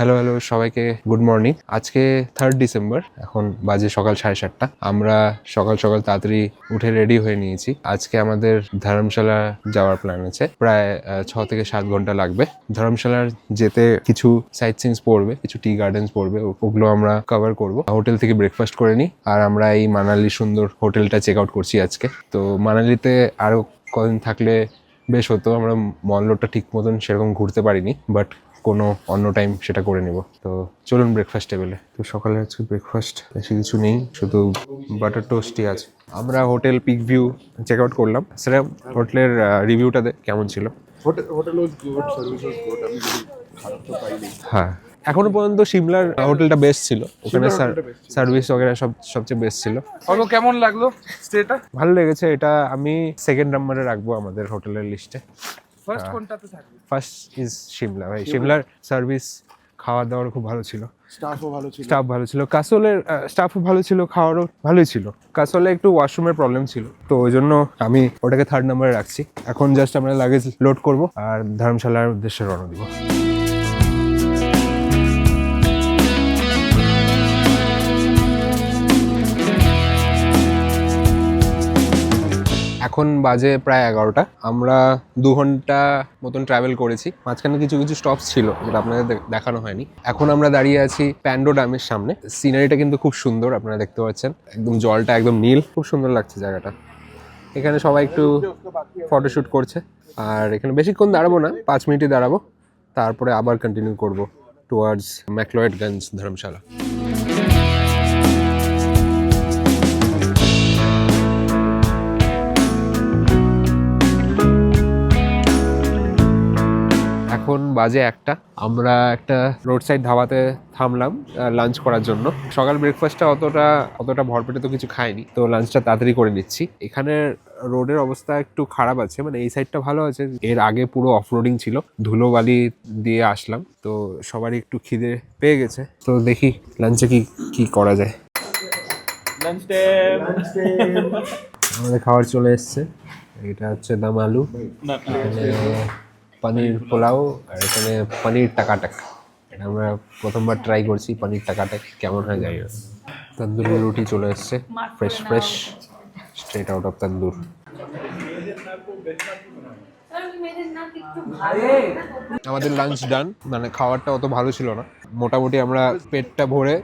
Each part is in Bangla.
হ্যালো সবাইকে গুড মর্নিং। আজকে 3rd ডিসেম্বর, এখন বাজে সকাল 7:30। আমরা সকাল সকাল তাড়াতাড়ি উঠে রেডি হয়ে নিয়েছি। আজকে আমাদের ধর্মশালা যাওয়ার প্ল্যান আছে। প্রায় 6 থেকে 7 ঘন্টা লাগবে। ধর্মশালার যেতে কিছু সাইট সিনস পড়বে, কিছু টি গার্ডেন্স পড়বে, ওগুলো আমরা কভার করব। হোটেল থেকে ব্রেকফাস্ট করে নিই, আর আমরা এই মানালি সুন্দর হোটেলটা চেক আউট করছি আজকে। তো মানালিতে আরও কদিন থাকলে বেশ হতো। আমরা মল রোডটা ঠিক মতন সেরকম ঘুরতে পারিনি, বাট কোনো অন্য টাইম সেটা করে নিব। তো চলুন ব্রেকফাস্ট টেবিলে। তো সকালে আজকে ব্রেকফাস্ট বেশি কিছু নেই, শুধু বাটার টোস্টই আছে। আমরা hotel peak view check out করলাম। স্যার, হোটেলের রিভিউটা কেমন ছিল? Hotel was good, service was good. আমি খারাপ তো পাইনি। হ্যাঁ, এখনো পর্যন্ত সিমলার হোটেলটা বেস্ট ছিল। ওখানে সার্ভিস वगैरह সবচেয়ে বেস্ট ছিল। কত কেমন লাগলো স্টেটা? ভালো লেগেছে। এটা আমি সেকেন্ড নাম্বারে রাখবো আমাদের হোটেলের লিস্টে। ফার্স্ট কোনটাতে থাকবে? First is Shimla. ভাই, সিমলার সার্ভিস, খাওয়া দাওয়ার খুব ভালো ছিল, স্টাফও ভালো ছিল। স্টাফ ভালো ছিল, কাসলের স্টাফও ভালো ছিল, খাওয়ারও ভালোই ছিল। কাসলে একটু ওয়াশরুমের প্রবলেম ছিল, তো ওই জন্য আমি ওটাকে 3rd নাম্বারে রাখছি। এখন জাস্ট আমরা লাগেজ লোড করব আর ধর্মশালার উদ্দেশ্যে রওনা দিব। এখন বাজে প্রায় 11টা। আমরা 2 ঘন্টা মতন ট্রাভেল করেছি। মাঝখানে কিছু কিছু স্টপস ছিল, যেটা আপনাদের দেখানো হয়নি। এখন আমরা দাঁড়িয়ে আছি প্যান্ডো ড্যামের সামনে। সিনারিটা কিন্তু খুব সুন্দর, আপনারা দেখতে পাচ্ছেন। একদম জলটা একদম নীল, খুব সুন্দর লাগছে জায়গাটা। এখানে সবাই একটু ফটোশ্যুট করছে, আর এখানে বেশিক্ষণ দাঁড়াবো না, 5 মিনিটই দাঁড়াবো, তারপরে আবার কন্টিনিউ করবো টুয়ার্ডস ম্যাকলয়েডগঞ্জ ধর্মশালা। এখন বাজে 1টা। আমরা একটা রোড সাইড ধাবাতে থামলাম লাঞ্চ করার জন্য। সকাল ব্রেকফাস্টটা অতটা ভরপেটে তো কিছু খাইনি, তো লাঞ্চটা তাড়াতাড়ি করে নিচ্ছি। এখানে রোডের অবস্থা একটু খারাপ আছে, মানে এই সাইডটা ভালো আছে, এর আগে পুরো অফরোডিং ছিল, ধুলোবালি দিয়ে আসলাম, তো সবারই একটু খিদে পেয়ে গেছে। তো দেখি লাঞ্চে কি করা যায়। আমাদের খাবার চলে এসছে। এটা হচ্ছে দম আলু, পনির পোলাও, আর এখানে পনির টাকাটাক। এটা আমরা প্রথমবার ট্রাই করছি, পনির টাকাটাক কেমন হয় জানি না। তন্দুরি রুটি চলে এসছে, ফ্রেশ স্ট্রেট আউট অফ তন্দুর। আমাদের লাঞ্চ ডান, মানে খাবারটা অত ভালো ছিল না। মোটামুটি আমরা পেটটা ভরে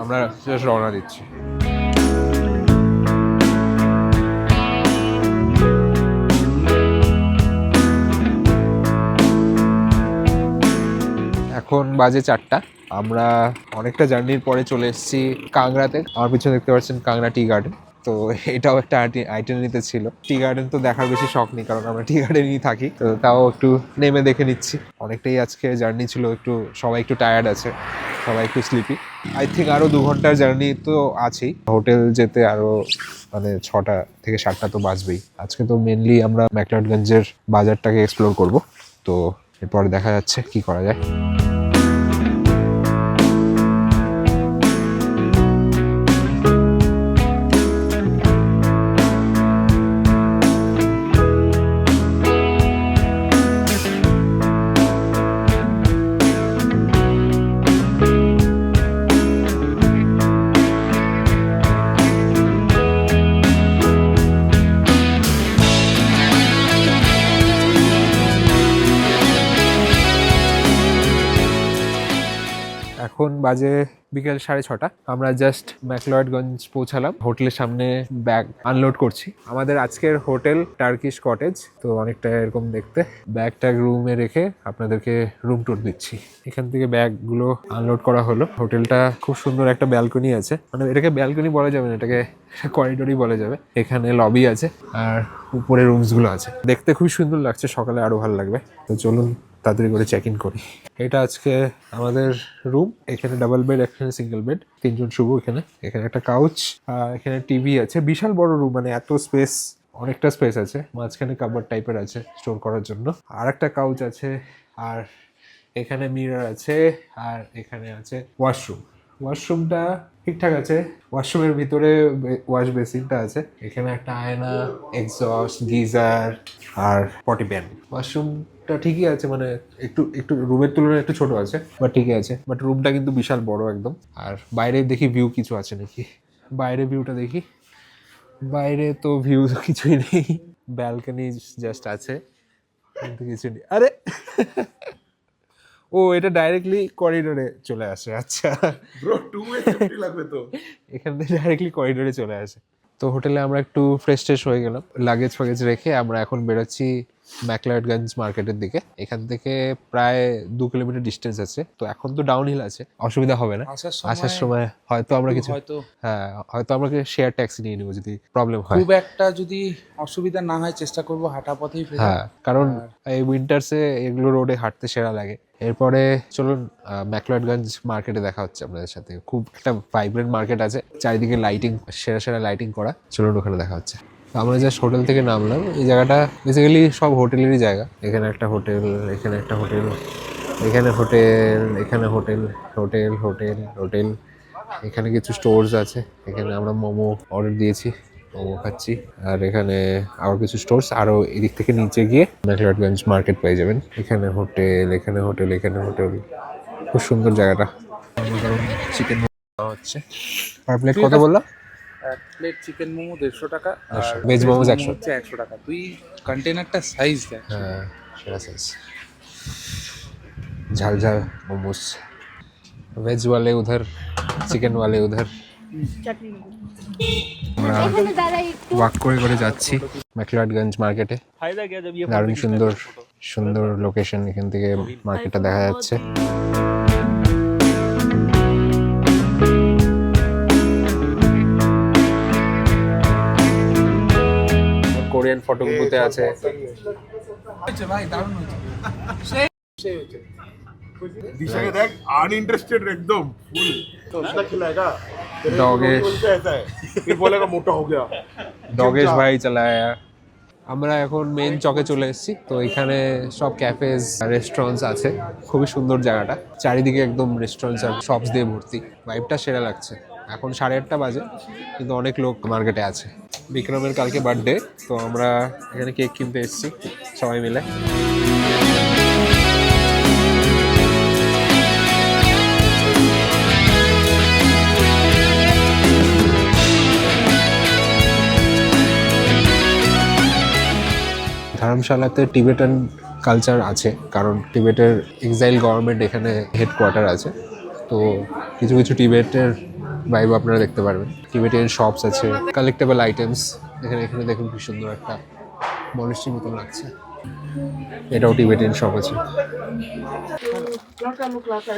আমরা শেষ রওনা দিচ্ছি। এখন বাজে 4টা। আমরা অনেকটা জার্নির পরে চলে এসেছি কাংড়াতে। আমার পিছনে দেখতে পাচ্ছেন কাংড়া টি গার্ডেন। তো এটাও একটা আইটেনারিতে ছিল। টি গার্ডেন তো দেখার বেশি শখ নেই, কারণ আমরা টি গার্ডেনই থাকি, তো তাও একটু নেমে দেখে নিচ্ছি। অনেকটাই আজকে জার্নি ছিল, সবাই একটু টায়ার্ড আছে, সবাই একটু স্লিপি। আই থিঙ্ক আরও 2 ঘন্টার জার্নি তো আছেই। হোটেল যেতে আরও মানে 6টা থেকে 7টা তো বাজবেই। আজকে তো মেনলি আমরা ম্যাকলয়েডগঞ্জের বাজারটাকে এক্সপ্লোর করব, তো এরপর দেখা যাচ্ছে কি করা যায়। এখন বাজে বিকেল 6:30। আমরা জাস্ট ম্যাকলয়েডগঞ্জ পৌঁছালাম। হোটেলের সামনে ব্যাগ আনলোড করছি। আমাদের আজকের হোটেল টার্কিশ কটেজ, তো অনেকটা এরকম দেখতে। ব্যাগটা রুমে রেখে আপনাদেরকে রুম ট্যুর দিচ্ছি। এখান থেকে ব্যাগগুলো আনলোড করা হলো। হোটেলটা খুব সুন্দর, একটা ব্যালকনি আছে, মানে এটাকে ব্যালকনি বলা যাবে না, এটাকে করিডোরই বলা যাবে। এখানে লবি আছে আর উপরে রুমসগুলো আছে, দেখতে খুব সুন্দর লাগছে। সকালে আরো ভালো লাগবে। তো চলুন তাড়াতাড়ি করে চেক ইন করি। এটা আজকে আমাদের রুম। এখানে ডাবল বেড, এখানে সিঙ্গেল বেড, 3 জন শুভ। এখানে একটা কাউচ, এখানে টিভি আছে। বিশাল বড় রুম, মানে এত স্পেস, অনেকটা স্পেস আছে। মাঝখানে কাপবোর্ড টাইপের আছে স্টোর করার জন্য। আর একটা কাউচ আছে, আর এখানে মিরর আছে, আর এখানে আছে ওয়াশরুমটা ঠিকঠাক আছে। ওয়াশরুমের ভিতরে ওয়াশ বেসিনটা আছে, এখানে একটা আয়না, এক্সস্ট, গিজার আর পটি প্যান। ওয়াশরুমটা ঠিকই আছে, মানে একটু একটু রুমের তুলনায় একটু ছোট আছে, বাট ঠিকই আছে। বাট রুমটা কিন্তু বিশাল বড় একদম। আর বাইরে দেখি ভিউ কিছু আছে নাকি, বাইরে ভিউটা দেখি। বাইরে তো ভিউ তো কিছুই নেই, ব্যালকনি জাস্ট আছে কিন্তু কিছু নেই। আরে ও, এটা ডাইরেক্টলি করিডোরে চলে আসে। আচ্ছা ব্রো 2 ওয়ে সেফটি লাগবে তো। এখান থেকে ডাইরেক্টলি করিডোরে চলে আসে। তো হোটেলে আমরা একটু ফ্রেশ ট্রেশ হয়ে গেলাম, লাগেজ ফাগেজ রেখে আমরা এখন বেরোচ্ছি ম্যাকলাউডগঞ্জ মার্কেটের দিকে। এখান থেকে প্রায় 2 কিলোমিটার ডিস্টেন্স আছে, তো এখন তো ডাউন হিল আছে, অসুবিধা হবে না। আসার সময় হয়তো আমরা কিছু হয়তো আমরা শেয়ার ট্যাক্সি নিয়ে নিবো যদি প্রবলেম হয়। খুব একটা যদি অসুবিধা না হয় চেষ্টা করবো হাঁটা পথেই ফেরা। হ্যাঁ, কারণ এই উইন্টার্সে এগুলো রোডে হাঁটতে সেরা লাগে। এরপরে চলুন ম্যাকলাউডগঞ্জ মার্কেটে দেখা হচ্ছে আপনাদের সাথে। খুব একটা ভাইব্রেন্ট মার্কেট আছে, চারিদিকে লাইটিং, সেরা সেরা লাইটিং করা। চলুন ওখানে দেখা হচ্ছে। আমরা জাস্ট হোটেল থেকে নামলাম। এই জায়গাটা বেসিক্যালি সব হোটেলেরই জায়গা। এখানে একটা হোটেল, এখানে একটা হোটেল, এখানে হোটেল, এখানে হোটেল, হোটেল হোটেল হোটেল। এখানে কিছু স্টোরস আছে, এখানে আমরা মোমো অর্ডার দিয়েছি, মোমো খাচ্ছি। আর এখানে আরও কিছু স্টোরস, আরও এদিক থেকে নিচে গিয়ে ম্যাকলাউডগঞ্জ মার্কেট পেয়ে যাবেন। এখানে হোটেল, এখানে হোটেল, এখানে হোটেল। খুব সুন্দর জায়গাটা। চিকেন হচ্ছে পার প্লেট কত বললাম? এক প্লেট চিকেন মোমো 150 টাকা, আর ভেজ মোমোস 100 হচ্ছে 100 টাকা। তুই কন্টেনারটা সাইজ দেখ। হ্যাঁ, সেটা সাইজ। ঝাল ঝাল মোমোস। ভেজ वाले उधर, চিকেন वाले उधर। আমরা ওয়াক করে করে যাচ্ছি ম্যাকলাউডগঞ্জ মার্কেটে। দারুণ সুন্দর সুন্দর লোকেশন, এখান থেকে মার্কেটটা দেখা যাচ্ছে। কোরিয়ান ফটো বুথে আছে। ভাই দারুণ হয়েছে। दिशा के देख अनइंटरेस्टेड एकदम फुल तो उसका खिलाएगा डॉगेश ऐसा है फिर बोलेगा मोटा हो गया। ডগেশ ভাই চালায়া। আমরা এখন মেন চকে চলে এসেছি। তো এখানে সব ক্যাফেজ, রেস্টুরেন্টস আছে। খুবই সুন্দর জায়গাটা, চারিদিকে একদম রেস্টুরেন্টস আর শপস দিয়ে ভর্তি। ভাইবটা সেরা লাগছে। এখন 8:30 বাজে, কিন্তু অনেক লোক মার্কেটে আছে। বিক্রমের কালকে বার্থডে, তো আমরা এখানে কেক কিনতে এসেছি সবাই মিলে। ধর্মশালাতে টিবেটান কালচার আছে, কারণ টিবেটের এক্সাইল গভর্নমেন্ট এখানে হেডকোয়ার্টার আছে। তো কিছু কিছু টিবেটের ভাইব আপনারা দেখতে পারবেন। টিবেটিয়ান শপস আছে, কালেক্টেবল আইটেমস। এখানে এখানে দেখুন কি সুন্দর একটা মনেস্ট্রির মতো লাগছে। এটাও টিবেটিয়ান শপ আছে।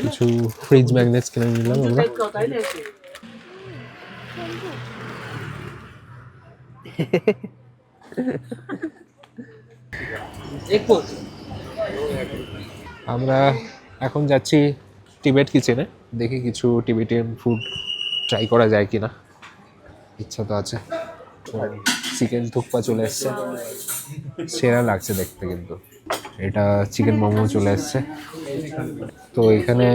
কিছু ফ্রিজ ম্যাগনেটস কিনে নিলাম আমরা। আমরা এখন যাচ্ছি টিবেট কিচেনে, দেখি কিছু টিবেটিয়ান ফুড ট্রাই করা যায় কিনা, ইচ্ছা তো আছে। চিকেন থুকপা চলে এসছে, সেরা লাগছে দেখতে। কিন্তু এটা চিকেন মোমো চলে এসছে। তো এখানে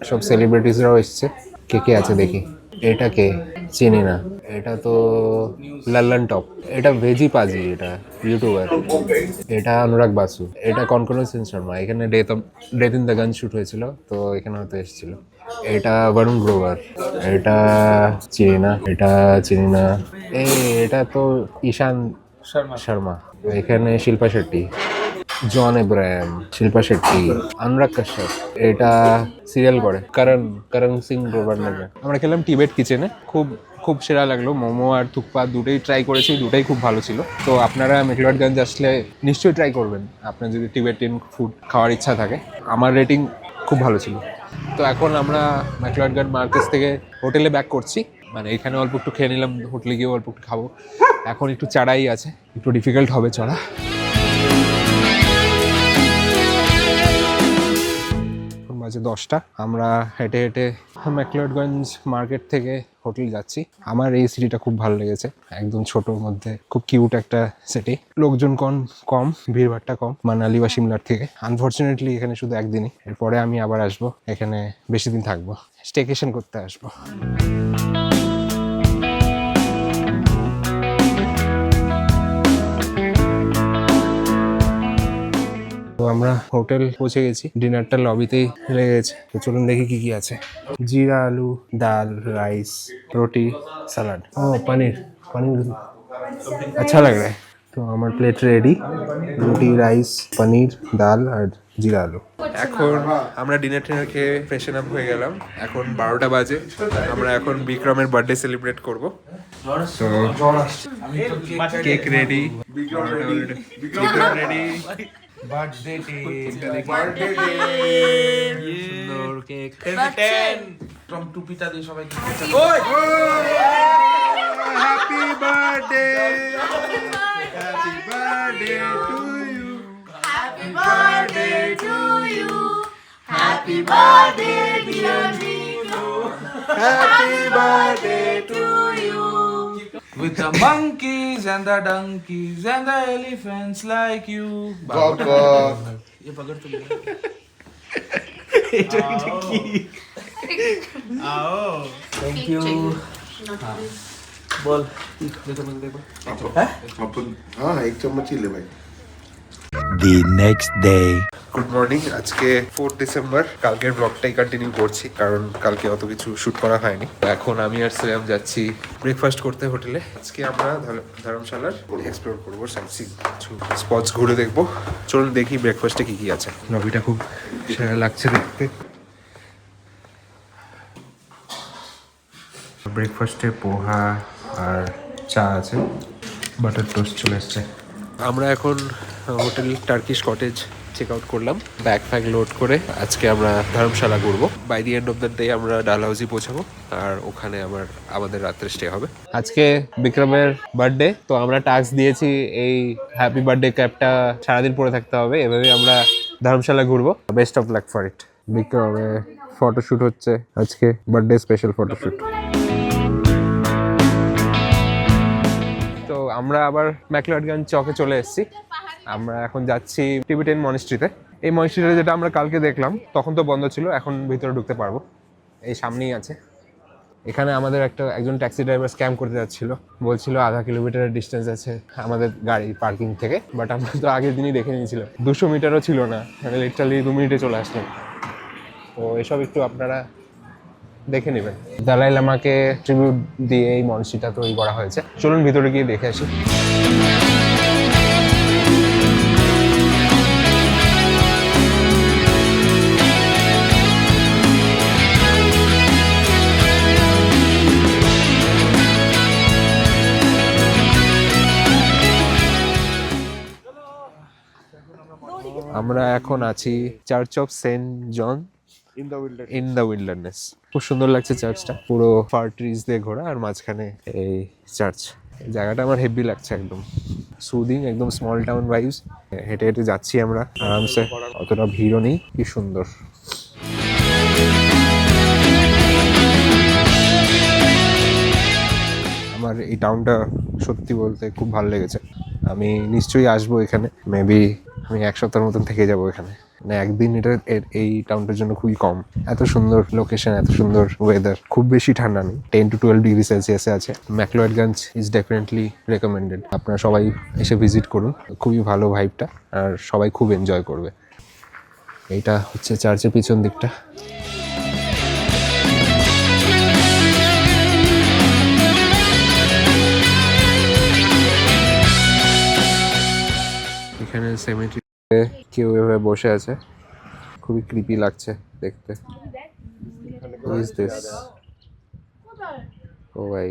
সব সেলিব্রিটিসরাও এসছে। কে কে আছে দেখি। এটা কে চিনি না, এটা তো লাল্লান টপ। এটা ভেজি পাজি, এটা ইউটিউবার। এটা অনুরাগ বাসু। এটা কনকনা সেন শর্মা। এখানে death in the gun shoot হয়েছিল, তো এখানে হয়তো এসেছিল। এটা বরুণ গ্রোভার। এটা চিনি না, এটা চিনি না। এটা তো ঈশান শর্মা। এখানে শিল্পা শেট্টি, জন এব্রাহিম, শিল্পা শেট্টি, অনুরাগ কাশ্যপ। এটা সিরিয়াল করে করণ সিং গ্রোভার নামে। আমরা খেলাম টিবেট কিচেনে, খুব খুব সেরা লাগলো। মোমো আর থুকপা দুটোই ট্রাই করেছি, দুটোই খুব ভালো ছিল। তো আপনারা ম্যাকলাউডগঞ্জ আসলে নিশ্চয়ই ট্রাই করবেন, আপনার যদি টিবেটিয়ান ফুড খাওয়ার ইচ্ছা থাকে। আমার রেটিং খুব ভালো ছিল। তো এখন আমরা ম্যাকলাউডগঞ্জ মার্কেট থেকে হোটেলে ব্যাক করছি। মানে এখানে অল্প একটু খেয়ে নিলাম, হোটেলে গিয়ে অল্প একটু খাবো। এখন একটু চড়াই আছে, একটু ডিফিকাল্ট হবে চড়া। বাজে 10টা। আমরা হেঁটে হেঁটে ম্যাকলাউডগঞ্জ মার্কেট থেকে হোটেল যাচ্ছি। আমার এই সিটিটা খুব ভালো লেগেছে, একদম ছোটোর মধ্যে খুব কিউট একটা সিটি। লোকজন কম, ভিড়ভাড়টা কম মানালি বা সিমলার থেকে। আনফর্চুনেটলি এখানে শুধু একদিনই, এরপরে আমি আবার আসবো, এখানে বেশি দিন থাকবো, স্টেকেশন করতে আসবো। আমরা হোটেল পৌঁছে গেছি, ডিনারটা লবিতেই লেগে গেছে। তো চলুন দেখি কি কি আছে। জিরা আলু, ডাল, রাইস, रोटी, सलाद, ओ पनीर पनीर अच्छा लग रहा है। তো আমার প্লেট রেডি, রুটি, রাইস, পনির, ডাল আর জিরা আলু। এখন আমরা ডিনার টিনার খেয়ে ফ্রেশন আপ হয়ে গেলাম। এখন 12টা বাজে। আমরা এখন বিক্রমের বার্থডে সেলিব্রেট করব। তো cake ready, Vikram ready, birthday সুন্দর কেক 10 টম টুপিটা দিয়ে সবাইকে happy birthday, happy birthday to you, Happy birthday to you. Happy birthday, dear Nino. Happy birthday to you. with the monkeys and the donkeys and the elephants like you. ये पकड़ तो लिया। Thank you. बोल हाँ एक चम्मच ही ले भाई। The next day. Good morning. আজকে 4 ডিসেম্বর। কালকের ব্লগটাই কন্টিনিউ করছি কারণ কালকে অত কিছু শুট করা হয়নি। এখন আমি আর শ্রেয়াম যাচ্ছি ব্রেকফাস্ট করতে হোটেলে। আজকে আমরা ধর্মশালার এক্সপ্লোর করবো, সাইটসিং কিছু স্পটস ঘুরে দেখবো। চলুন দেখি ব্রেকফাস্টে কি কি আছে। লবিটা খুব সেরা লাগছে দেখতে। ব্রেকফাস্টে পোহা আর চা আছে, বাটার টোস্ট চলে এসছে। আমরা এখন hotel Turkish cottage check out করলাম, ব্যাগ ফ্যাগ লোড করে আজকে আমরা ধর্মশালা ঘুরবো। By the end of the day আমরা ডালহাউজি পৌঁছাবো আর ওখানে আমাদের রাত্রে স্টে হবে। আজকে বিক্রমের বার্থডে, তো আমরা টাস্ক দিয়েছি এই হ্যাপি বার্থডে ক্যাপটা সারাদিন পরে থাকতে হবে, এভাবে আমরা ধর্মশালা ঘুরবো। Best of luck for it. বিক্রমের ফটোশ্যুট হচ্ছে আজকে, বার্থডে স্পেশাল ফটোশ্যুট। তো আমরা আবার ম্যাকলডগঞ্জ চকে চলে এসেছি। আমরা এখন যাচ্ছি টিবেটান মনিস্ট্রিতে। এই মনিস্ট্রিটা যেটা আমরা কালকে দেখলাম তখন তো বন্ধ ছিল, এখন ভিতরে ঢুকতে পারবো। এই সামনেই আছে। এখানে আমাদের একজন ট্যাক্সি ড্রাইভার স্ক্যাম করতে যাচ্ছিল, বলছিল 0.5 কিলোমিটারের ডিস্টেন্স আছে আমাদের গাড়ি পার্কিং থেকে, বাট আমরা তো আগের দিনই দেখে নিয়েছিলাম 200 মিটারও ছিল না, মানে লিটারালি 2 মিনিটে চলে আসলাম। তো এসব একটু আপনারা দেখে নেবেন। দালাই লামাকে ট্রিবিউট দিয়ে এই মনিস্ট্রিটা তৈরি করা হয়েছে। চলুন ভিতরে গিয়ে দেখে আসি। আমরা এখন আছি church of Saint John in the wilderness. খুব সুন্দর লাগছে চার্চটা, পুরো ফার ট্রিজ দিয়ে ঘোরা আর মাঝখানে এই চার্চ। জায়গাটা আমার হেভি লাগছে, একদম সুদিং, একদম স্মল টাউন ভাইবস। হেঁটে হেঁটে যাচ্ছি আমরা আরামসে, অতটা ভিড়ও নেই। কি সুন্দর। আমার এই টাউনটা সত্যি বলতে খুব ভালো লেগেছে। আমি নিশ্চয়ই আসবো এখানে, মেবি আমি 1 সপ্তাহের মতন থেকে যাবো এখানে। মানে একদিন এটা এই টাউনটার জন্য খুবই কম। এত সুন্দর লোকেশন, এত সুন্দর ওয়েদার, খুব বেশি ঠান্ডা নেই, 10 to 12 ডিগ্রি সেলসিয়াসে আছে। ম্যাকলডগঞ্জ ইজ ডেফিনেটলি রেকমেন্ডেড। আপনারা সবাই এসে ভিজিট করুন, খুবই ভালো ভাইবটা, আর সবাই খুব এনজয় করবে। এইটা হচ্ছে চার্চের পিছন দিকটা। এখানে সেমেট্রিতে কেউ এভাবে বসে আছে, খুবই ক্রিপি লাগছে দেখতে। Who is this? ও ভাই,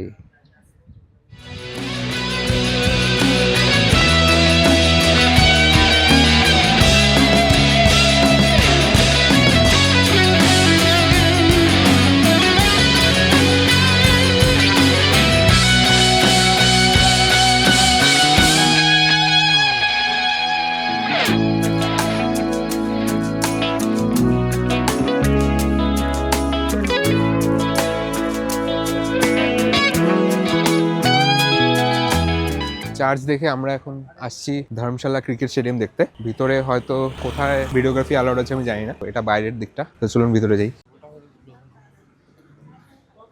চার্চ দেখে আমরা এখন আসছি ধর্মশালা ক্রিকেট স্টেডিয়াম দেখতে। ভিতরে হয়তো কোথায় ভিডিওগ্রাফি অ্যালাউড আছে আমি জানি না, এটা বাইরের দিকটা। তো চলুন ভিতরে যাই।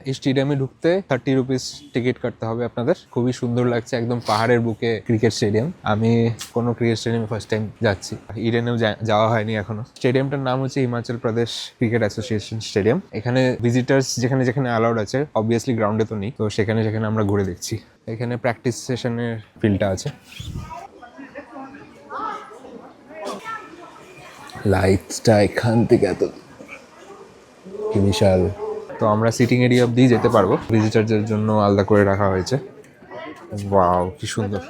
এই স্টেডিয়ামে ঢুকতে 30 রুপিস টিকিট কাটতে হবে আপনাদের। খুবই সুন্দর লাগছে, একদম পাহাড়ের বুকে ক্রিকেট স্টেডিয়াম। আমি কোনো ক্রিকেট স্টেডিয়ামে ফার্স্ট টাইম যাচ্ছি, ইডেনেও যাওয়া হয়নি এখনো। স্টেডিয়ামটার নাম হচ্ছে Himachal Pradesh cricket association stadium. এখানে ভিজিটার্স যেখানে যেখানে অ্যালাউড আছে, অবভিয়াসলি গ্রাউন্ডে তো নেই, তো সেখানে সেখানে আমরা ঘুরে দেখছি। এখানে প্র্যাকটিস সেশনের ফিল্ডটা আছে। লাইটসটা এখান থেকে এত কি বিশাল। তো আমরা সিটিং এরিয়া অব্দি যেতে পারবো, ভিজিটারদের জন্য আলাদা করে রাখা হয়েছে। ওয়াও, কি সুন্দর।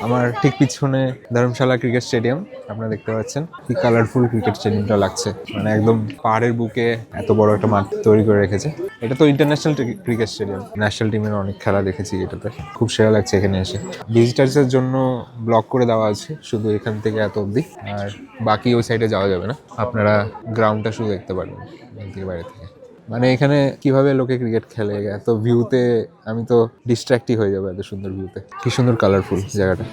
আমার ঠিক পিছনে ধর্মশালা ক্রিকেট স্টেডিয়াম আপনারা দেখতে পাচ্ছেন। কি কালারফুল ক্রিকেট স্টেডিয়ামটা লাগছে, মানে একদম পাহাড়ের বুকে এত বড় একটা মাঠ তৈরি করে রেখেছে। এটা তো ইন্টারন্যাশনাল ক্রিকেট স্টেডিয়াম, ন্যাশনাল টিমের অনেক খেলা দেখেছি এটাতে। খুব সেরা লাগছে এখানে এসে। ভিজিটার্সের জন্য ব্লক করে দেওয়া আছে শুধু এখান থেকে এত অবধি, আর বাকি ওই সাইডে যাওয়া যাবে না। আপনারা গ্রাউন্ডটা শুধু দেখতে পারবেন এখান থেকে, বাইরে থেকে। মানে এখানে কিভাবে লোকে ক্রিকেট খেলে, এত ভিউতে আমি তো ডিস্ট্র্যাক্টই হয়ে যাবো। এত সুন্দর ভিউতে, কি সুন্দর কালারফুল জায়গাটা।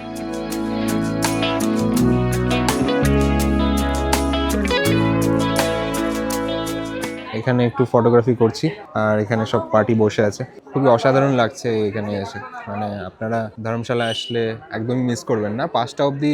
এখানে একটু ফটোগ্রাফি করছি, আর এখানে সব পার্টি বসে আছে। খুবই অসাধারণ লাগছে এখানে এসে। মানে আপনারা ধর্মশালা আসলে একদমই মিস করবেন না। 5টা অবধি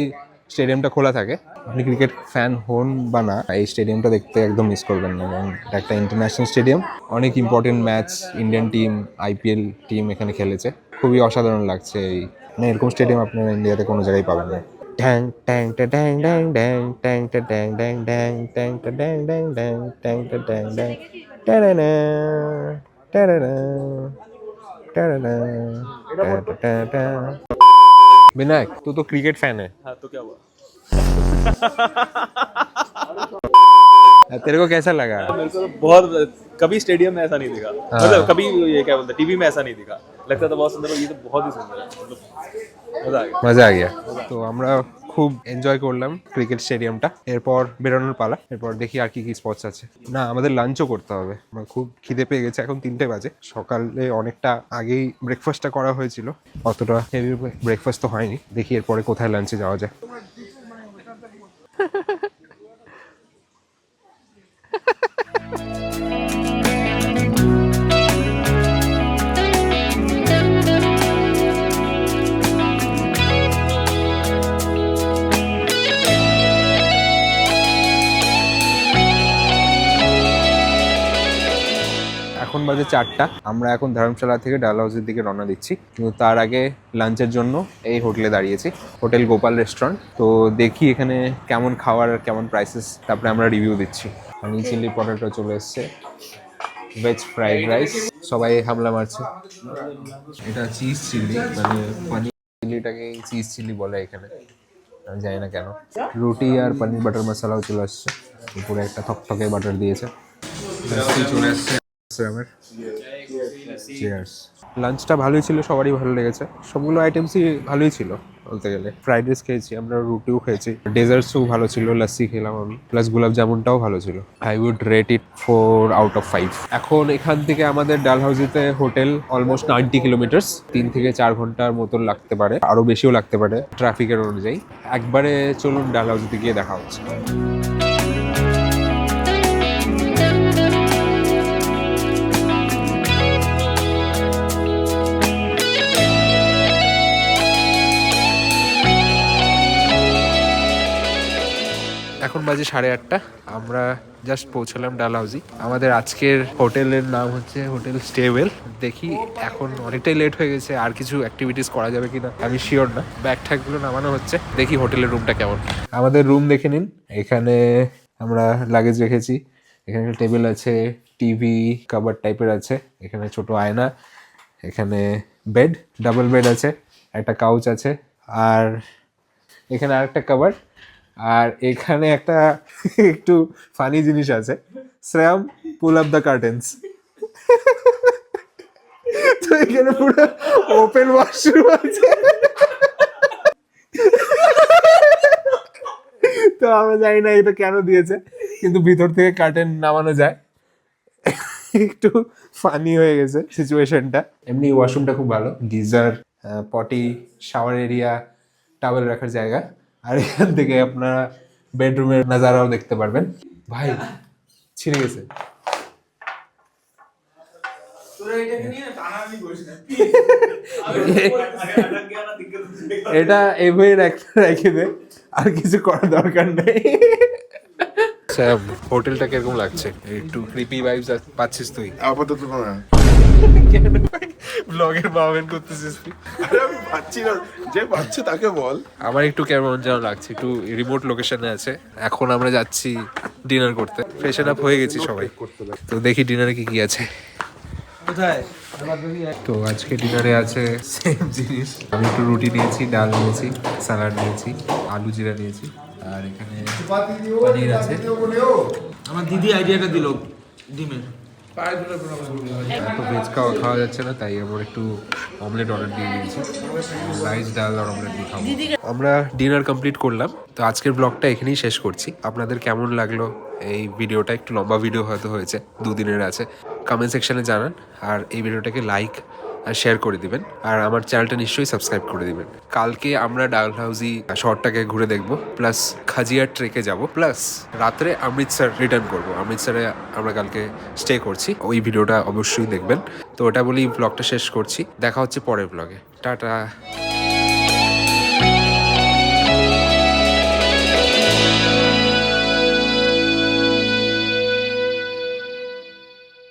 স্টেডিয়ামটা খোলা থাকে। আপনি ক্রিকেট ফ্যান হন বা না, এই স্টেডিয়ামটা দেখতে একদম মিস করবেন না। এবং এটা একটা ইন্টারন্যাশনাল স্টেডিয়াম, অনেক important match, Indian team, IPL team এখানে খেলেছে। খুবই অসাধারণ লাগছে। এই মানে এরকম স্টেডিয়াম আপনারা ইন্ডিয়াতে কোনো জায়গায় পাবেন না। ট্যাং ট্যাং ট্যাং ট্যাং ট্যাং ট্যাং ট্যাং ট্যাং ট্যাং ট্যাং ট্যাং ট্যাং ট্যাং ট্যাং ট্যাং ট্যাং টারানা টারানা টারানা টারানা। विनायक, तू तो क्रिकेट फैन है। हाँ तो क्या हुआ? तेरे को कैसा लगा? मेरे को तो बहुत, कभी स्टेडियम में ऐसा नहीं दिखा। मतलब कभी ये क्या बोलते, टीवी में ऐसा नहीं दिखा। लगता था बहुत सुंदर, ये तो बहुत ही सुंदर है। मतलब मजा आ गया। তো আমরা খুব এনজয় করলাম ক্রিকেট স্টেডিয়ামটা। এরপর বেরোনোর পালা। এরপর দেখি আর কি কি স্পটস আছে। না, আমাদের লাঞ্চও করতে হবে। আমার খুব খিদে পেয়ে গেছে, এখন 3টে বাজে। সকালে অনেকটা আগেই ব্রেকফাস্টটা করা হয়েছিল, অতটা হেভি ব্রেকফাস্ট তো হয়নি। দেখি এরপরে কোথায় লাঞ্চে যাওয়া যায়। এখন বাজে 4টা। আমরা এখন ধর্মশালা থেকে ডালহাউসের দিকে রওনা দিচ্ছি, কিন্তু তার আগে লাঞ্চের জন্য এই হোটেলে দাঁড়িয়েছি, হোটেল গোপাল রেস্টুরেন্ট। তো দেখি এখানে কেমন খাবার আর কেমন প্রাইসেস, তারপরে আমরা রিভিউ দিচ্ছি। পানি চিলি পটেটো চলে এসছে, ভেজ ফ্রাইড রাইস, সবাই হামলা মারছে। এটা চিজ চিলি, মানে পানি চিলিটাকে চিজ চিলি বলে এখানে, আমি জানি না কেন। রুটি আর পনির বাটার মশলাও চলে আসছে, উপরে একটা থকথকে বাটার দিয়েছে। চলে আসছে লাঞ্চটা ভালোই ছিল, সবারই ভালো লেগেছে। সবগুলো আইটেমসই ভালোই ছিল বলতে গেলে। ফ্রাইড রাইস খেয়েছি আমরা, রুটিও খেয়েছি, ডেজার্টসও ভালো ছিল, লস্যি খেলাম আমি, প্লাস গোলাপ জামুনটাও ভালো ছিল। I would rate it 4 out of 5। এখন এখান থেকে আমাদের ডালহাউসিতে হোটেল অলমোস্ট 90 কিলোমিটার্স, 3 থেকে 4 ঘন্টার মতন লাগতে পারে, আরও বেশিও লাগতে পারে ট্রাফিকের অনুযায়ী। একবারে চলুন ডালহাউসিতে গিয়ে দেখা হচ্ছে। এখন বাজে 8:30। আমরা জাস্ট পৌঁছলাম ডালহাউসি। আমাদের আজকের হোটেলের নাম হচ্ছে হোটেল স্টেওয়েল। দেখি এখন অনেকটাই লেট হয়ে গেছে, আর কিছু অ্যাক্টিভিটিস করা যাবে কিনা আমি শিওর না। ব্যাগ ট্যাগগুলো নামানো হচ্ছে, দেখি হোটেলের রুমটা কেমন। আমাদের রুম দেখে নিন। এখানে আমরা লাগেজ রেখেছি, এখানে একটা টেবিল আছে, টিভি, কাবার্ড টাইপের আছে, এখানে ছোট আয়না, এখানে বেড, ডাবল বেড আছে, একটা কাউচ আছে, আর এখানে আরেকটা কাবার্ড। আর এখানে একটা একটু ফানি জিনিস আছে, Shreyam pull up the curtains. তো এখানে পুরো ওপেন ওয়াশরুম আছে। তো আমরা জানি না এটা কেন দিয়েছে, কিন্তু ভিতর থেকে কার্টেন নামানো যায়। একটু ফানি হয়ে গেছে সিচুয়েশনটা। এমনি ওয়াশরুমটা খুব ভালো, গিজার, পটি, শাওয়ার এরিয়া, টাওয়েল রাখার জায়গা। আর এখান থেকে আপনারা বেডরুমের নাজারাও দেখতে পারবেন। ভাই ছিঁড়ে গেছে। এটা এভাবে রেখে দে, আর কিছু করার দরকার নেই। স্যাম, হোটেলটা কিরকম লাগছে? একটু ক্রিপি ভাইবস পাচ্ছিস তুই? আপাতত না। ব্লগের বাউমেন করতেছিস তুই? আরে আমি পাচ্ছি না, যে পাচ্ছে তাকে বল। আমার একটু কেমন যেন লাগছে, একটু রিমোট লোকেশনে আছে। এখন আমরা যাচ্ছি ডিনার করতে, ফ্রেশন আপ হয়ে গেছি সবাই। তো দেখি ডিনারে কি কি আছে। কোথায়? তো আজকে ডিনারে আছে সেম জিনিস। আমি একটু রুটি নিয়েছি, ডাল নিয়েছি, স্যালাড নিয়েছি, আলু জিরা নিয়েছি, আর এখানে পনির আছে। আমার দিদি আইডিয়াটা দিল ডিমের। তো ভেজ খাওয়া যাচ্ছে না, তাই আমরা একটু অমলেট অর্ডার দিয়ে দিয়েছি। রাইস, ডাল আর অমলেট দিয়ে খাবো। আমরা ডিনার কমপ্লিট করলাম। তো আজকের ব্লগটা এখানেই শেষ করছি। আপনাদের কেমন লাগলো এই ভিডিওটা? একটু লম্বা ভিডিও হয়তো হয়েছে, 2 দিনের আছে। কমেন্ট সেকশনে জানান, আর এই ভিডিওটাকে লাইক আর শেয়ার করে দিবেন, আর আমার চ্যানেলটা নিশ্চয়ই সাবস্ক্রাইব করে দিবেন। কালকে আমরা ডালহাউজি শহরটাকে ঘুরে দেখব, প্লাস খাজিয়ার ট্রেকে যাব, প্লাস রাত্রে অমৃতসর রিটার্ন করব। অমৃতসরে আমরা কালকে স্টে করছি, ওই ভিডিওটা অবশ্যই দেখবেন। তো ওটা বলেই ব্লগটা শেষ করছি। দেখা হচ্ছে পরের ব্লগে। টাটা।